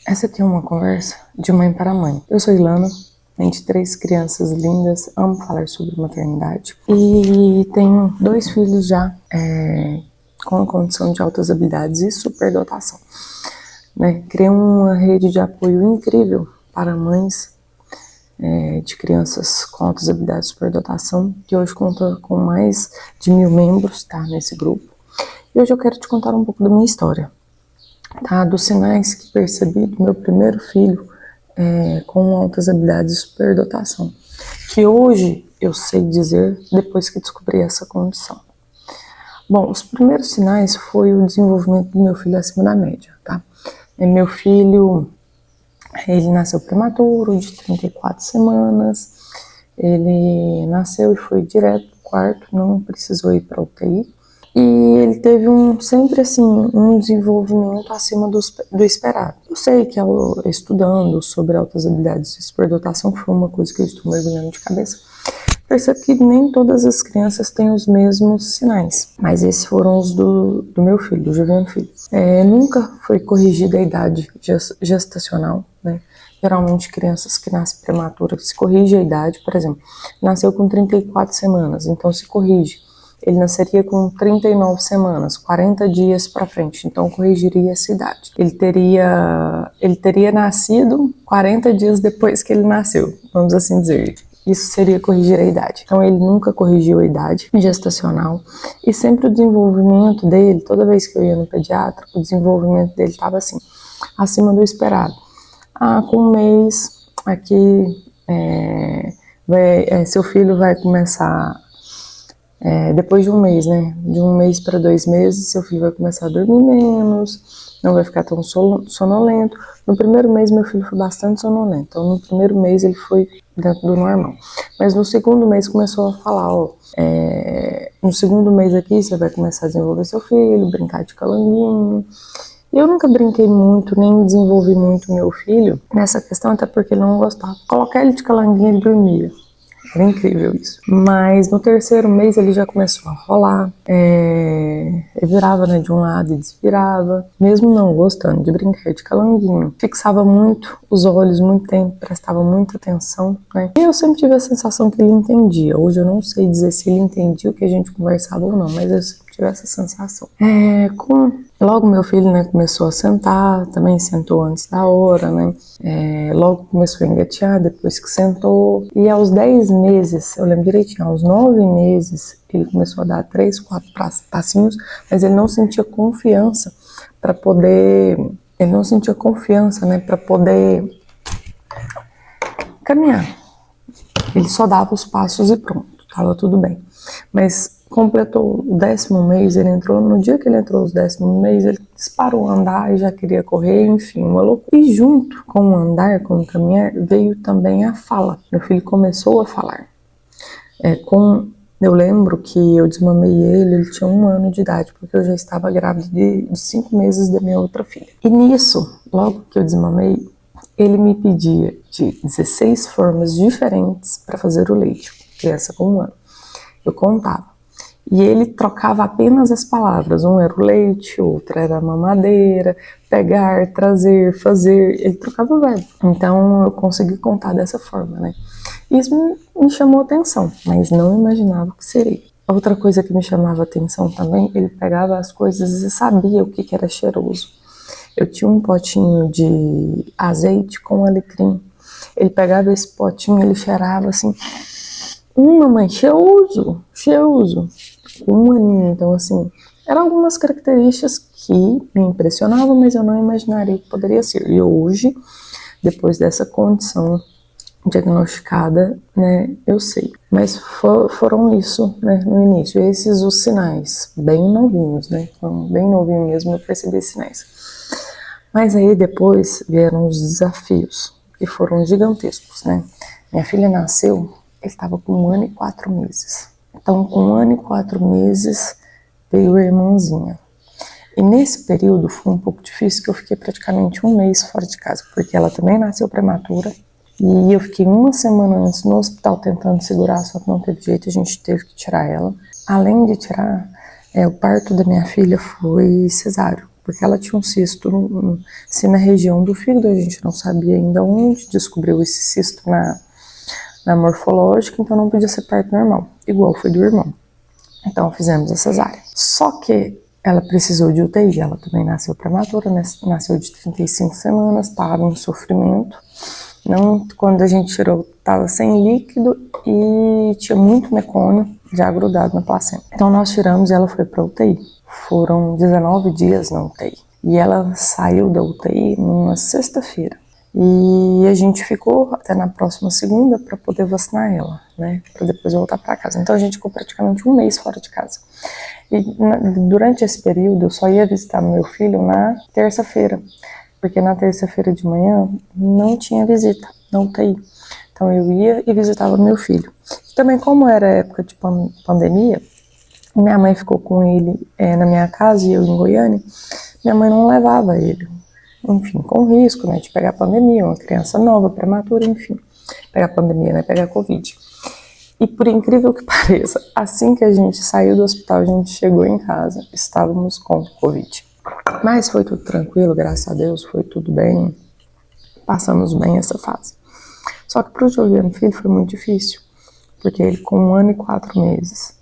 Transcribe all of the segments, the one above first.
Essa aqui é uma conversa de mãe para mãe. Eu sou Ilana, mãe de 3 crianças lindas, amo falar sobre maternidade e tenho 2 filhos já com a condição de altas habilidades e superdotação. Criei uma rede de apoio incrível para mães de crianças com altas habilidades e superdotação, que hoje conta com mais de 1000 membros, nesse grupo. E hoje eu quero te contar um pouco da minha história. Dos sinais que percebi do meu primeiro filho com altas habilidades e superdotação, que hoje eu sei dizer depois que descobri essa condição. Bom, os primeiros sinais foi o desenvolvimento do meu filho acima da média, Meu filho, ele nasceu prematuro, de 34 semanas, ele nasceu e foi direto pro quarto, não precisou ir para UTI. E ele teve sempre um desenvolvimento acima do esperado. Eu sei que estudando sobre altas habilidades de superdotação, que foi uma coisa que eu estou mergulhando de cabeça, percebo que nem todas as crianças têm os mesmos sinais. Mas esses foram os do meu filho, do Juliano Filho. Nunca foi corrigida a idade gestacional, Geralmente crianças que nascem prematuras se corrige a idade, por exemplo, nasceu com 34 semanas, então se corrige. Ele nasceria com 39 semanas, 40 dias para frente, então corrigiria essa idade. Ele teria nascido 40 dias depois que ele nasceu, vamos assim dizer. Isso seria corrigir a idade. Então ele nunca corrigiu a idade gestacional e sempre o desenvolvimento dele, toda vez que eu ia no pediatra, o desenvolvimento dele estava acima do esperado. Com um mês, aqui, seu filho vai começar... depois de um mês, de 1 mês para 2 meses, seu filho vai começar a dormir menos, não vai ficar tão sonolento. No primeiro mês, meu filho foi bastante sonolento, então no primeiro mês ele foi dentro do normal. Mas no segundo mês começou a falar, no segundo mês aqui você vai começar a desenvolver seu filho, brincar de calanguinho. Eu nunca brinquei muito, nem desenvolvi muito meu filho nessa questão, até porque ele não gostava. Colocar ele de calanguinho, ele dormia. Era incrível isso. Mas no terceiro mês ele já começou a rolar. Ele virava de um lado e desvirava. Mesmo não gostando de brincar de calanguinho. Fixava muito os olhos, muito tempo, prestava muita atenção, E eu sempre tive a sensação que ele entendia. Hoje eu não sei dizer se ele entendia o que a gente conversava ou não, mas eu sempre tive essa sensação. Logo meu filho, começou a sentar, também sentou antes da hora, Logo começou a engatear depois que sentou. E aos 10 meses, eu lembro direitinho, aos 9 meses, ele começou a dar 3, 4 passinhos, mas ele não sentia confiança para poder... Ele não sentia confiança, para poder caminhar. Ele só dava os passos e pronto, tava tudo bem. Mas completou o 10º mês, no dia que ele entrou no 10º mês, ele disparou a andar e já queria correr, enfim, uma loucura. E junto com o andar, com o caminhar, veio também a fala. Meu filho começou a falar. Eu lembro que eu desmamei ele tinha 1 ano de idade, porque eu já estava grávida de 5 meses da minha outra filha. E nisso, logo que eu desmamei, ele me pedia de 16 formas diferentes para fazer o leite, criança com 1 ano. Eu contava. E ele trocava apenas as palavras. Um era o leite, outro era a mamadeira, pegar, trazer, fazer. Ele trocava o verbo. Então eu consegui contar dessa forma, Isso me chamou atenção, mas não imaginava que seria. Outra coisa que me chamava atenção também, ele pegava as coisas e sabia o que era cheiroso. Eu tinha um potinho de azeite com alecrim. Ele pegava esse potinho, ele cheirava assim... mamãe, cheiroso. 1 aninho, então eram algumas características que me impressionavam, mas eu não imaginaria que poderia ser. E hoje, depois dessa condição diagnosticada, eu sei. Mas foram isso, no início, esses os sinais, bem novinhos, Então, bem novinho mesmo, eu percebi sinais. Mas aí depois vieram os desafios, que foram gigantescos, Minha filha nasceu, ele estava com 1 ano e 4 meses. Então, com 1 ano e 4 meses, veio a irmãzinha. E nesse período foi um pouco difícil, que eu fiquei praticamente 1 mês fora de casa, porque ela também nasceu prematura. E eu fiquei 1 semana antes no hospital tentando segurar, só que não teve jeito, a gente teve que tirar ela. Além de tirar, o parto da minha filha foi cesáreo. porque ela tinha um cisto se na região do fígado, a gente não sabia ainda onde, descobriu esse cisto na morfológica, então não podia ser parto normal, igual foi do irmão. Então fizemos a cesárea. Só que ela precisou de UTI, ela também nasceu prematura, nasceu de 35 semanas, estava em sofrimento. Não, quando a gente tirou, estava sem líquido e tinha muito mecônio já grudado na placenta. Então nós tiramos e ela foi para UTI. Foram 19 dias na UTI. E ela saiu da UTI numa sexta-feira. E a gente ficou até na próxima segunda para poder vacinar ela, né? Para depois voltar para casa. Então a gente ficou praticamente um mês fora de casa. E durante esse período eu só ia visitar meu filho na terça-feira, porque na terça-feira de manhã não tinha visita na UTI. Então eu ia e visitava meu filho. E também, como era época de pandemia, minha mãe ficou com ele na minha casa e eu em Goiânia, minha mãe não levava ele. Enfim, com risco, né, de pegar pandemia, uma criança nova, prematura, enfim, pegar pandemia, né, pegar Covid. E por incrível que pareça, assim que a gente saiu do hospital, a gente chegou em casa, estávamos com Covid. Mas foi tudo tranquilo, graças a Deus, foi tudo bem, passamos bem essa fase. Só que para o Joviano Filho foi muito difícil, porque ele com 1 ano e 4 meses,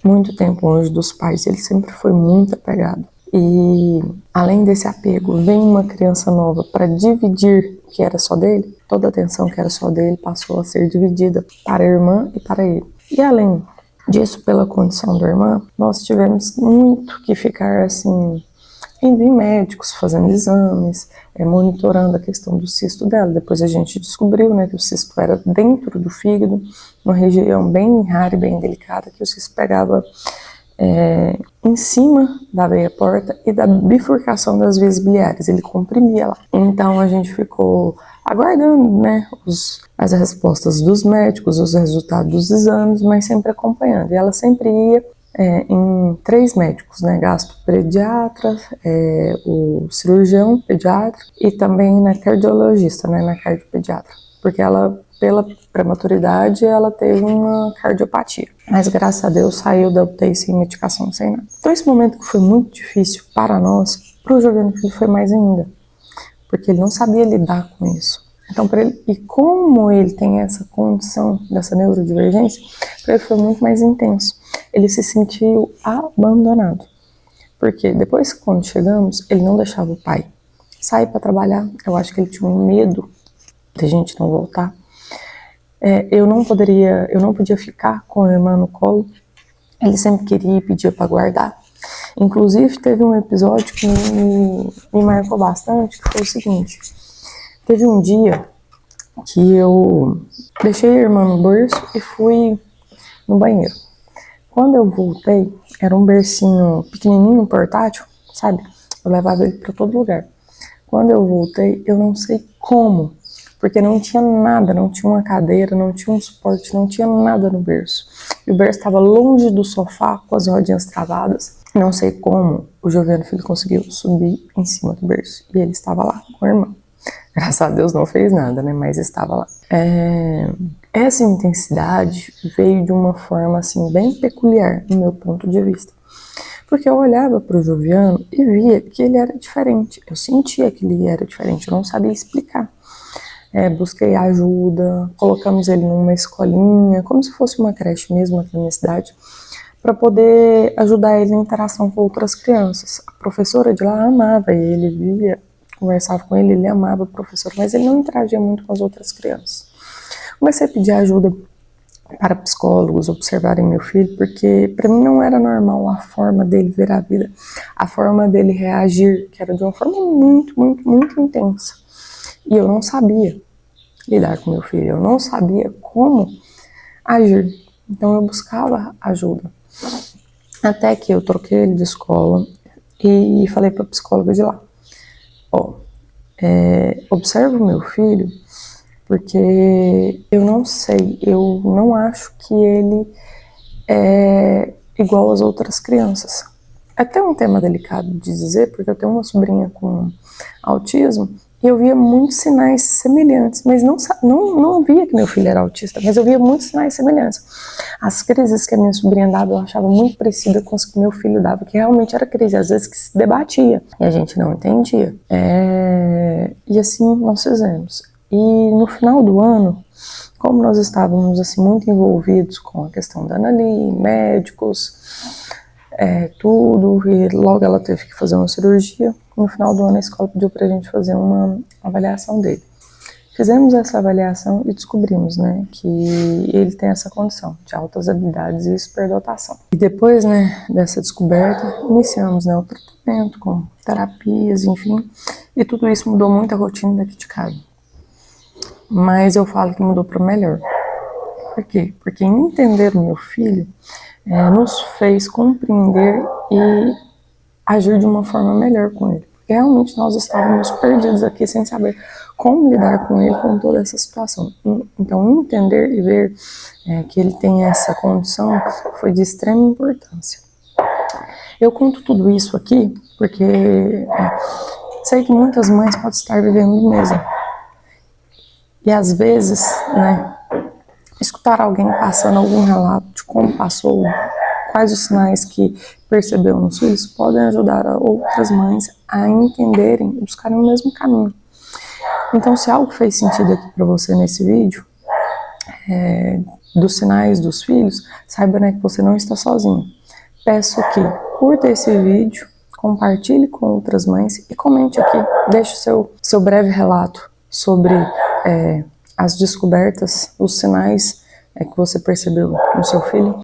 muito tempo longe dos pais, ele sempre foi muito apegado. E além desse apego, vem uma criança nova para dividir o que era só dele, toda a atenção que era só dele passou a ser dividida para a irmã e para ele. E além disso, pela condição da irmã, nós tivemos muito que ficar assim, indo em médicos, fazendo exames, monitorando a questão do cisto dela. Depois a gente descobriu, né, que o cisto era dentro do fígado, uma região bem rara e bem delicada, que o cisto pegava em cima da veia porta e da bifurcação das vias biliares, ele comprimia lá. Então a gente ficou aguardando, né, as respostas dos médicos, os resultados dos exames, mas sempre acompanhando. E ela sempre ia em 3 médicos, né, gastropediatra, o cirurgião pediatra e também na cardiologista, né, na cardiopediatra, porque ela, pela prematuridade, ela teve uma cardiopatia. Mas graças a Deus saiu da UTI sem medicação, sem nada. Então esse momento que foi muito difícil para nós, para o Joviano Filho foi mais ainda, porque ele não sabia lidar com isso. Então para ele, e como ele tem essa condição dessa neurodivergência, para ele foi muito mais intenso. Ele se sentiu abandonado, porque depois quando chegamos, ele não deixava o pai sair para trabalhar. Eu acho que ele tinha um medo de a gente não voltar. Eu não podia ficar com a irmã no colo. Ele sempre queria e pedia para guardar. Inclusive, teve um episódio que me marcou bastante, que foi o seguinte. Teve um dia que eu deixei a irmã no berço e fui no banheiro. Quando eu voltei, era um bercinho pequenininho, portátil, sabe? Eu levava ele para todo lugar. Quando eu voltei, eu não sei como, porque não tinha nada, não tinha uma cadeira, não tinha um suporte, não tinha nada no berço. E o berço estava longe do sofá, com as rodinhas travadas. Não sei como o Joviano Filho conseguiu subir em cima do berço. E ele estava lá com a irmã. Graças a Deus não fez nada, né? Mas estava lá. Essa intensidade veio de uma forma assim bem peculiar, no meu ponto de vista. Porque eu olhava para o Joviano e via que ele era diferente. Eu sentia que ele era diferente, eu não sabia explicar. Busquei ajuda, colocamos ele numa escolinha, como se fosse uma creche mesmo aqui na minha cidade, para poder ajudar ele na interação com outras crianças. A professora de lá amava ele, via, conversava com ele, ele amava o professor, mas ele não interagia muito com as outras crianças. Comecei a pedir ajuda para psicólogos observarem meu filho, porque para mim não era normal a forma dele ver a vida, a forma dele reagir, que era de uma forma muito, muito, muito intensa. E eu não sabia lidar com meu filho, eu não sabia como agir. Então eu buscava ajuda. Até que eu troquei ele de escola e falei para a psicóloga de lá, observa o meu filho, porque eu não sei, eu não acho que ele é igual às outras crianças. É até um tema delicado de dizer, porque eu tenho uma sobrinha com autismo, E eu via muitos sinais semelhantes, mas não via que meu filho era autista, mas eu via muitos sinais semelhantes. As crises que a minha sobrinha dava, eu achava muito parecida com as que meu filho dava, que realmente era crise, às vezes que se debatia, e a gente não entendia. E assim nós fizemos. E no final do ano, como nós estávamos assim muito envolvidos com a questão da Anali, médicos, tudo, e logo ela teve que fazer uma cirurgia, no final do ano a escola pediu pra gente fazer uma avaliação dele. Fizemos essa avaliação e descobrimos, né, que ele tem essa condição de altas habilidades e superdotação. E depois, né, dessa descoberta, iniciamos, né, o tratamento com terapias, enfim, e tudo isso mudou muito a rotina daqui de casa. Mas eu falo que mudou para melhor. Por quê? Porque entender o meu filho nos fez compreender e agir de uma forma melhor com ele. Porque realmente nós estávamos perdidos aqui sem saber como lidar com ele, com toda essa situação. Então, entender e ver que ele tem essa condição foi de extrema importância. Eu conto tudo isso aqui porque sei que muitas mães podem estar vivendo o mesmo. E às vezes, né, escutar alguém passando algum relato de como passou, quais os sinais que percebeu nos filhos, podem ajudar outras mães a entenderem e buscarem o mesmo caminho. Então, se algo fez sentido aqui para você nesse vídeo, dos sinais dos filhos, saiba, né, que você não está sozinho. Peço que curta esse vídeo, compartilhe com outras mães e comente aqui, deixe o seu breve relato sobre as descobertas, os sinais que você percebeu no seu filho.